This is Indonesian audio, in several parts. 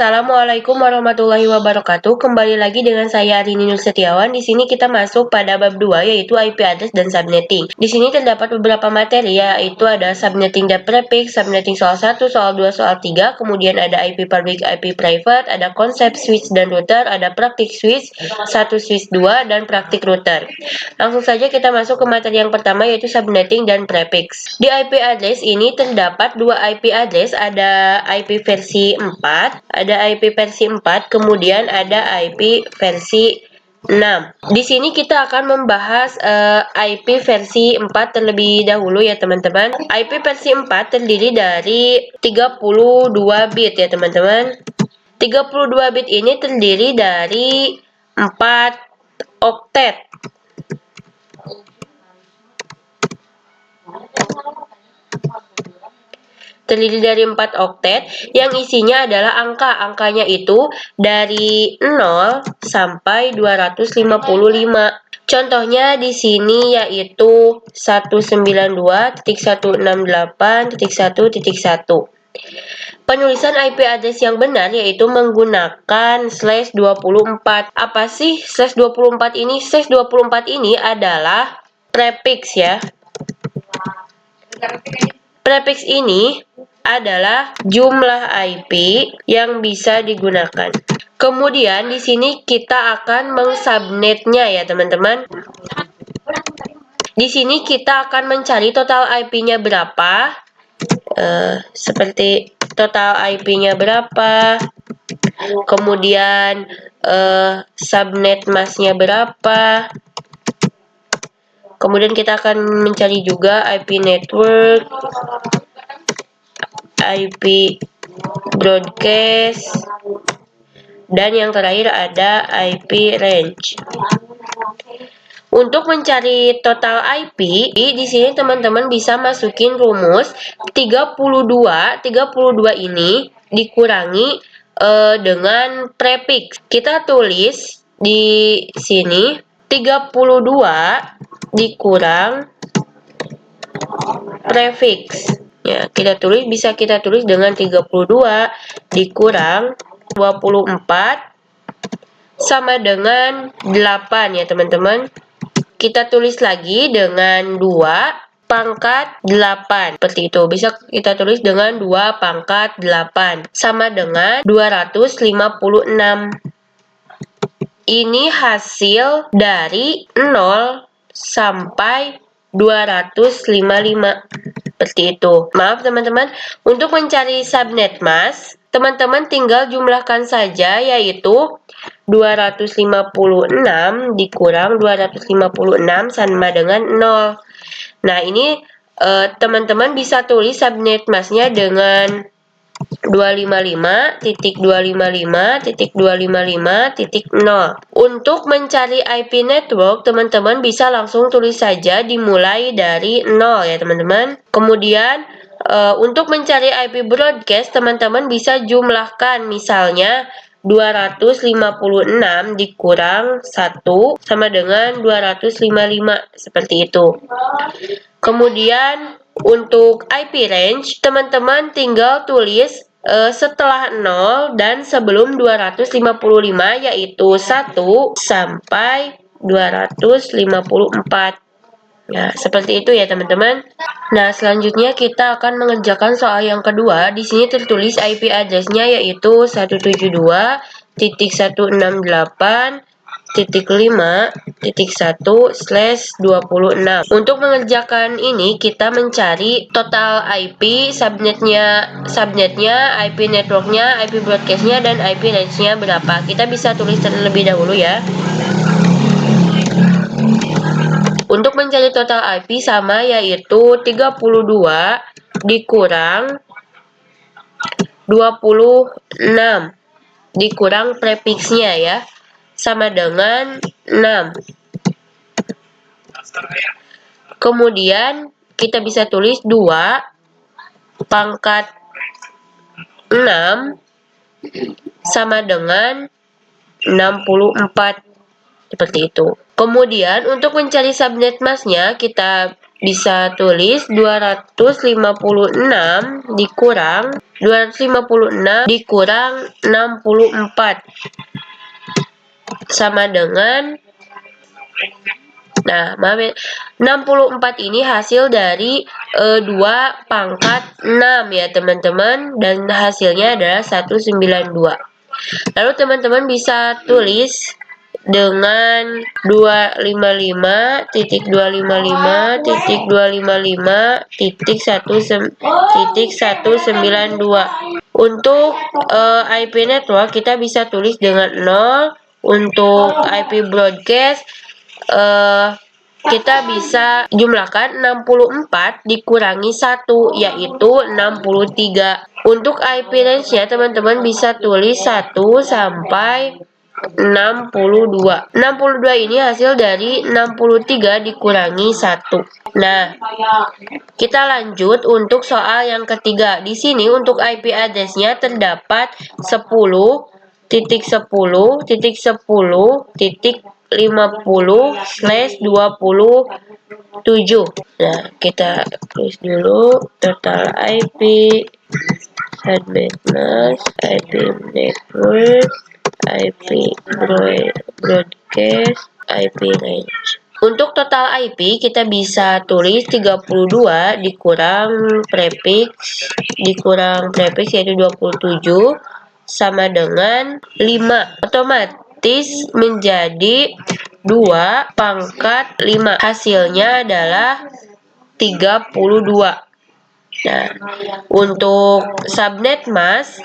Assalamualaikum warahmatullahi wabarakatuh. Kembali lagi dengan saya Arini Nur Setiawan. Di sini kita masuk pada bab 2 yaitu IP address dan subnetting. Di sini terdapat beberapa materi yaitu ada subnetting dan prefix, subnetting soal 1, soal 2, soal 3, kemudian ada IP public, IP private, ada konsep switch dan router, ada praktik switch 1, switch 2 dan praktik router. Langsung saja kita masuk ke materi yang pertama yaitu subnetting dan prefix. Di IP address ini terdapat dua IP address, ada IP versi 4, ada IP versi 4, kemudian ada IP versi 6. Di sini kita akan membahas IP versi 4 terlebih dahulu ya teman-teman. IP versi 4 terdiri dari 32 bit ya teman-teman. 32 bit ini terdiri dari 4 oktet. Terdiri dari 4 oktet yang isinya adalah angka-angkanya itu dari 0 sampai 255. Contohnya di sini yaitu 192.168.1.1. Penulisan IP address yang benar yaitu menggunakan /24. Apa sih /24 ini? /24 ini adalah prefix ya. Prefix ini adalah jumlah IP yang bisa digunakan. Kemudian di sini kita akan mengsubnetnya ya teman-teman. Di sini kita akan mencari total IP-nya berapa. Seperti total IP-nya berapa. Kemudian subnet mask-nya berapa. Kemudian kita akan mencari juga IP network, IP broadcast, dan yang terakhir ada IP range. Untuk mencari total IP, di sini teman-teman bisa masukin rumus 32. 32 ini dikurangi dengan prefix. Kita tulis di sini 32 dikurang prefix. Ya, bisa kita tulis dengan 32 dikurang 24 sama dengan 8 ya teman-teman. Kita tulis lagi dengan 2 pangkat 8. Seperti itu. Bisa kita tulis dengan 2 pangkat 8 sama dengan 256. Ini hasil dari 0 sampai 255. Seperti itu. Maaf teman-teman, untuk mencari subnet mask, teman-teman tinggal jumlahkan saja yaitu 256 dikurang 256 sama dengan 0. Nah, ini teman-teman bisa tulis subnet mask-nya dengan 255.255.255.0. Untuk mencari IP network, teman-teman bisa langsung tulis saja dimulai dari 0 ya teman-teman. Kemudian untuk mencari IP broadcast, teman-teman bisa jumlahkan misalnya 256 dikurang 1 sama dengan 255 seperti itu. Kemudian untuk IP range, teman-teman tinggal tulis setelah 0 dan sebelum 255 yaitu 1 sampai 254. Ya, seperti itu ya teman-teman. Nah, selanjutnya kita akan mengerjakan soal yang kedua. Di sini tertulis IP address-nya yaitu 172.168.5.1/26. Untuk mengerjakan ini kita mencari total IP, subnetnya, IP networknya, IP broadcastnya, dan IP range-nya berapa. Kita bisa tulis terlebih dahulu ya. Untuk mencari total IP sama yaitu 32 dikurang 26 dikurang prefixnya ya, sama dengan 6. Kemudian kita bisa tulis 2 pangkat 6 sama dengan 64. Seperti itu. Kemudian untuk mencari subnet mask-nya kita bisa tulis 256 dikurang 64 sama dengan, nah, 64 ini hasil dari 2 pangkat 6 ya teman-teman, dan hasilnya adalah 192. Lalu teman-teman bisa tulis dengan 255.255.192. Untuk IP network kita bisa tulis dengan 0. Untuk IP broadcast kita bisa jumlahkan 64 dikurangi 1, yaitu 63. Untuk IP range-nya teman-teman bisa tulis 1 sampai 62. 62 ini hasil dari 63 dikurangi 1. Nah, kita lanjut untuk soal yang ketiga. Di sini untuk IP address-nya terdapat 10.10.10.50/27. Nah, kita tulis dulu total IP, subnet mask, IP network, IP broadcast, IP range. Untuk total IP kita bisa tulis 32 dikurang prefix yaitu 27 sama dengan 5. Otomatis menjadi 2 pangkat 5. Hasilnya adalah 32. Nah, untuk subnet mask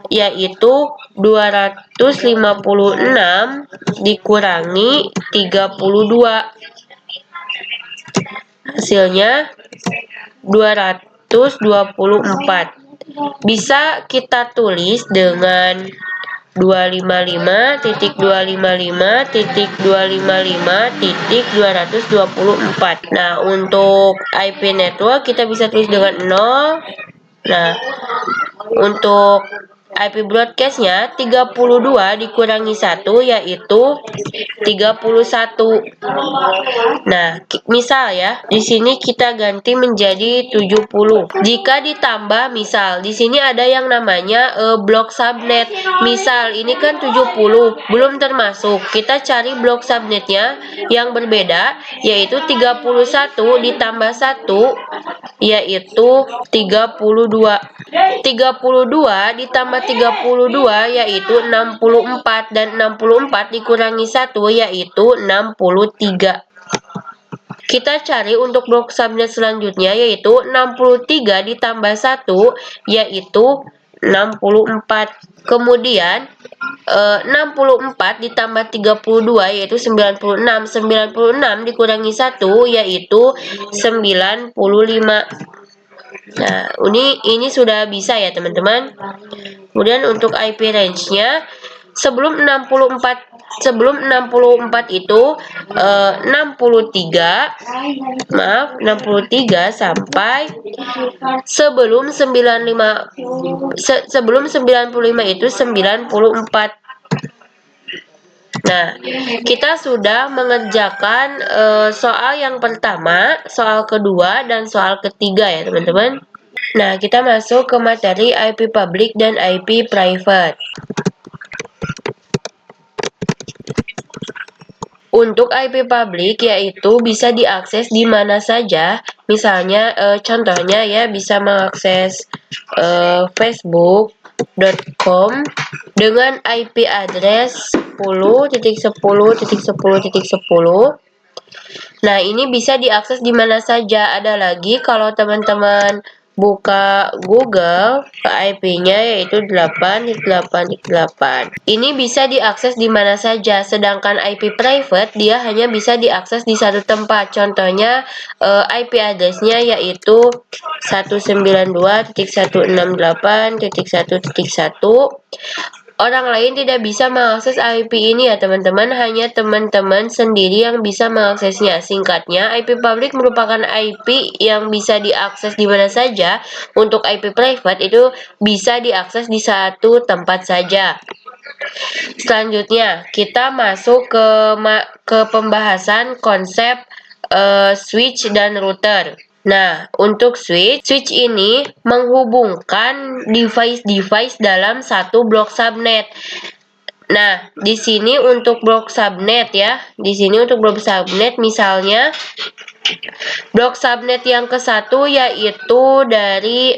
yaitu 256 dikurangi 32. Hasilnya 224. Bisa kita tulis dengan 255.255.254. Nah, untuk IP network kita bisa tulis dengan 0. Nah, untuk IP broadcast-nya 32 dikurangi 1 yaitu 31. Nah, misal ya, di sini kita ganti menjadi 70. Jika ditambah misal di sini ada yang namanya blok subnet. Misal ini kan 70 belum termasuk. Kita cari blok subnetnya yang berbeda yaitu 31 ditambah 1 yaitu 32. 32 ditambah 32 yaitu 64 dan 64 dikurangi 1 yaitu 63. Kita cari untuk blok subnet selanjutnya yaitu 63 ditambah 1 yaitu 64. Kemudian 64 ditambah 32 yaitu 96. 96 dikurangi 1 yaitu 95. Nah, ini sudah bisa ya teman-teman. Kemudian untuk IP range-nya sebelum 64 itu 63 sampai sebelum 95 itu 94. Nah, kita sudah mengerjakan soal yang pertama, soal kedua, dan soal ketiga ya teman-teman. Nah, kita masuk ke materi IP public dan IP private. Untuk IP public yaitu bisa diakses di mana saja. Misalnya contohnya ya bisa mengakses facebook.com dengan IP address 10.10.10.10. Nah, ini bisa diakses di mana saja. Ada lagi kalau teman-teman buka Google, IP-nya yaitu 8.8.8. Ini bisa diakses di mana saja, sedangkan IP private dia hanya bisa diakses di satu tempat. Contohnya IP address-nya yaitu 192.168.1.1. Orang lain tidak bisa mengakses IP ini ya teman-teman, hanya teman-teman sendiri yang bisa mengaksesnya. Singkatnya, IP public merupakan IP yang bisa diakses di mana saja. Untuk IP private itu bisa diakses di satu tempat saja. Selanjutnya, kita masuk ke pembahasan konsep switch dan router. Nah, untuk switch ini menghubungkan device-device dalam satu blok subnet. Nah, di sini untuk blok subnet ya. Di sini untuk blok subnet misalnya blok subnet yang ke-1 yaitu dari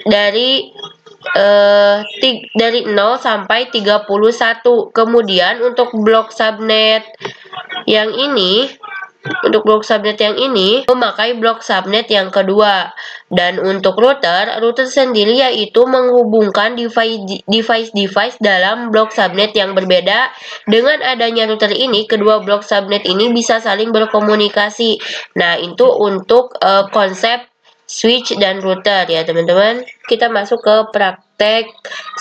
dari 0 sampai 31. Kemudian untuk blok subnet yang ini memakai blok subnet yang kedua. Dan untuk router sendiri yaitu menghubungkan device dalam blok subnet yang berbeda. Dengan adanya router ini, kedua blok subnet ini bisa saling berkomunikasi. Nah, itu untuk konsep switch dan router ya teman-teman. Kita masuk ke praktek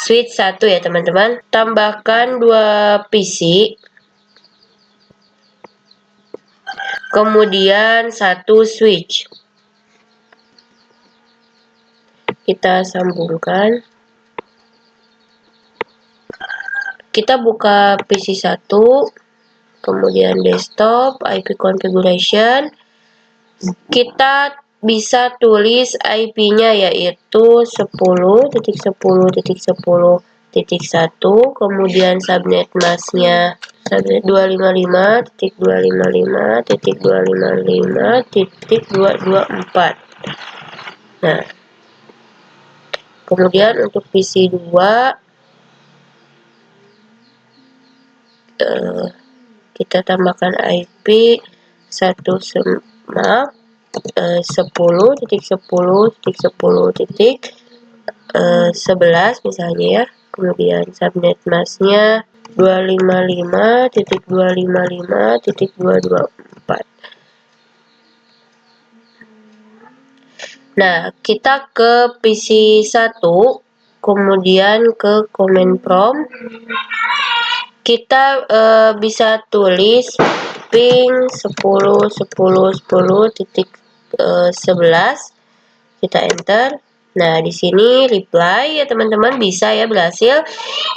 switch 1 ya teman-teman. Tambahkan 2 PC. Kemudian 1 switch. Kita sambungkan. Kita buka PC 1, kemudian desktop, IP configuration. Kita bisa tulis IP-nya yaitu 10.10.10.1, kemudian subnet mask-nya subnet 255.255.255.224. Nah, kemudian untuk PC 2 kita tambahkan IP 10.10.10.11 misalnya ya. Kemudian subnet mask-nya 255.255.224. Nah, kita ke PC 1, kemudian ke command prompt. Kita bisa tulis ping 10.10.10.11. Kita enter. Nah, di sini reply ya teman-teman, bisa ya, berhasil.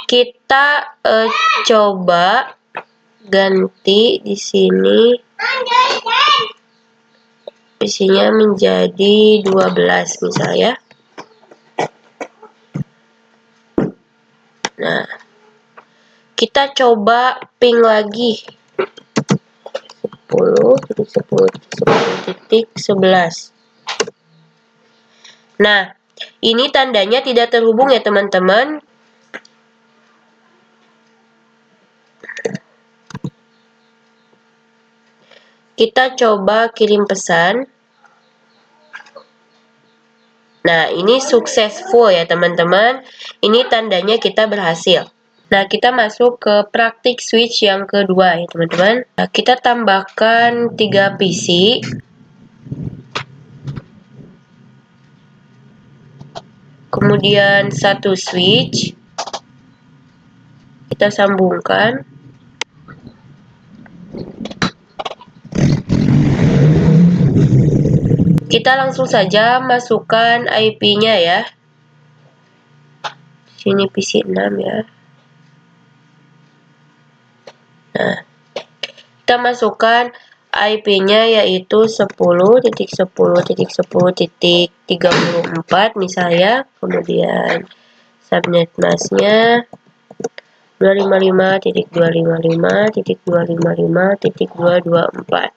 Kita coba ganti di sini isinya menjadi 12 misalnya. Nah, kita coba ping lagi 10.10.10.11. Nah, ini tandanya tidak terhubung ya teman-teman. Kita coba kirim pesan. Nah, ini successful ya teman-teman. Ini tandanya kita berhasil. Nah, kita masuk ke praktik switch yang kedua ya teman-teman. Nah, kita tambahkan 3 PC. Kemudian 1 switch. Kita sambungkan. Kita langsung saja masukkan IP-nya ya. Sini PC 6 ya. Nah, kita masukkan IP-nya yaitu 10.10.10.34 misalnya. Kemudian subnet mask-nya 255.255.225.224.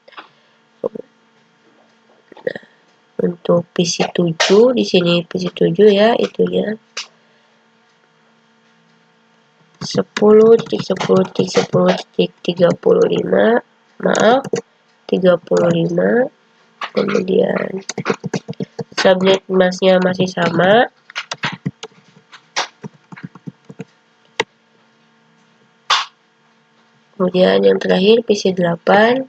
Nah, untuk PC 7 di sini PC 7 ya, itu ya. 10.10.10.35, maaf, 35. Kemudian subnet mask-nya masih sama. Kemudian yang terakhir PC 8.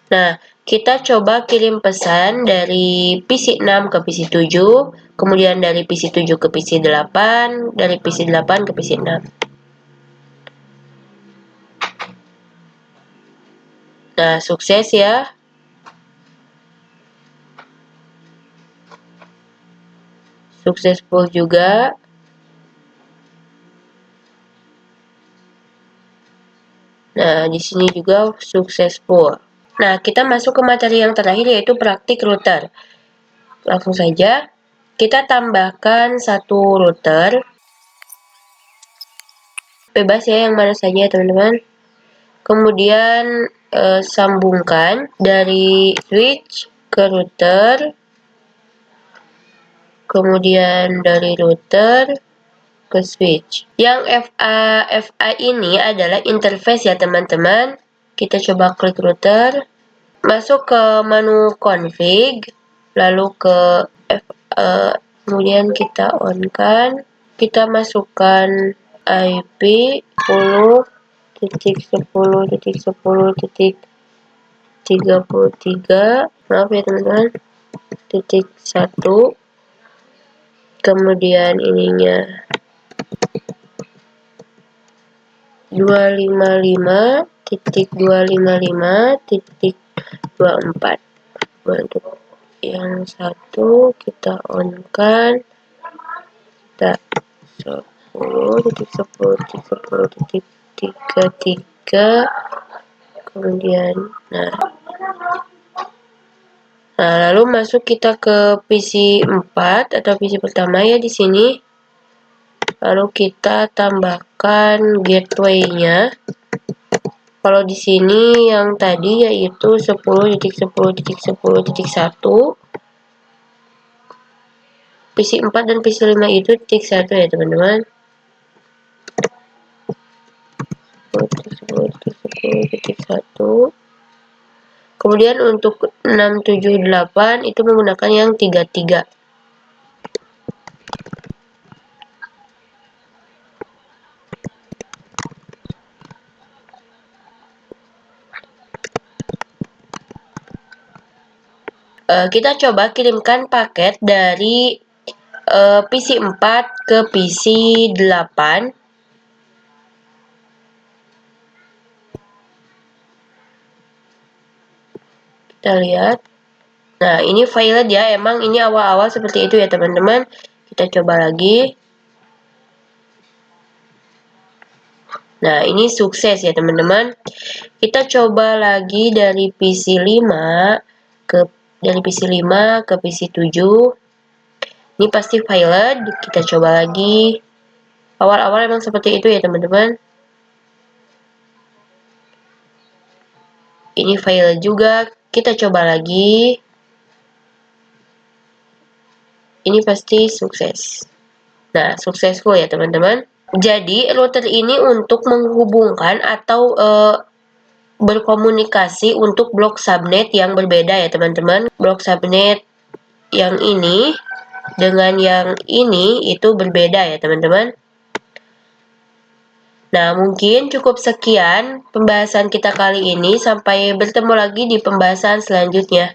Nah, Kita coba kirim pesan dari PC 6 ke PC 7, kemudian dari PC 7 ke PC 8, dari PC 8 ke PC 6. Nah, sukses ya. Successful juga. Nah, di sini juga successful. Nah, kita masuk ke materi yang terakhir yaitu praktik router. Langsung saja, kita tambahkan satu router. Bebas ya, yang mana saja teman-teman. Kemudian sambungkan dari switch ke router. Kemudian dari router ke switch. Yang FA ini adalah interface ya teman-teman. Kita coba klik router. Masuk ke menu config, lalu ke kemudian kita on kan, kita masukkan IP 10.10.10.33, maaf ya teman-teman, titik 1, kemudian ininya 255.255.24. Untuk yang satu kita on kan, kita 10.10.10.33, kemudian lalu masuk kita ke PC 4 atau PC pertama ya di sini. Lalu kita tambahkan gateway-nya. Kalau di sini yang tadi yaitu 10.10.10.1. PC 4 dan PC 5 itu titik 1 ya teman-teman. 10.10.10.1. Kemudian untuk 678 itu menggunakan yang 33. Kita coba kirimkan paket dari PC 4 ke PC 8. Kita lihat. Nah, ini file dia, emang ini awal-awal seperti itu ya teman-teman. Kita coba lagi. Nah, ini sukses ya teman-teman. Kita coba lagi dari PC 5 dari PC 5 ke PC 7. Ini pasti failed. Kita coba lagi. Awal-awal emang seperti itu ya teman-teman. Ini failed juga. Kita coba lagi. Ini pasti sukses. Nah, successful ya teman-teman. Jadi, router ini untuk menghubungkan atau berkomunikasi untuk blok subnet yang berbeda ya teman-teman. Blok subnet yang ini dengan yang ini itu berbeda ya teman-teman. Nah, mungkin cukup sekian pembahasan kita kali ini. Sampai bertemu lagi di pembahasan selanjutnya.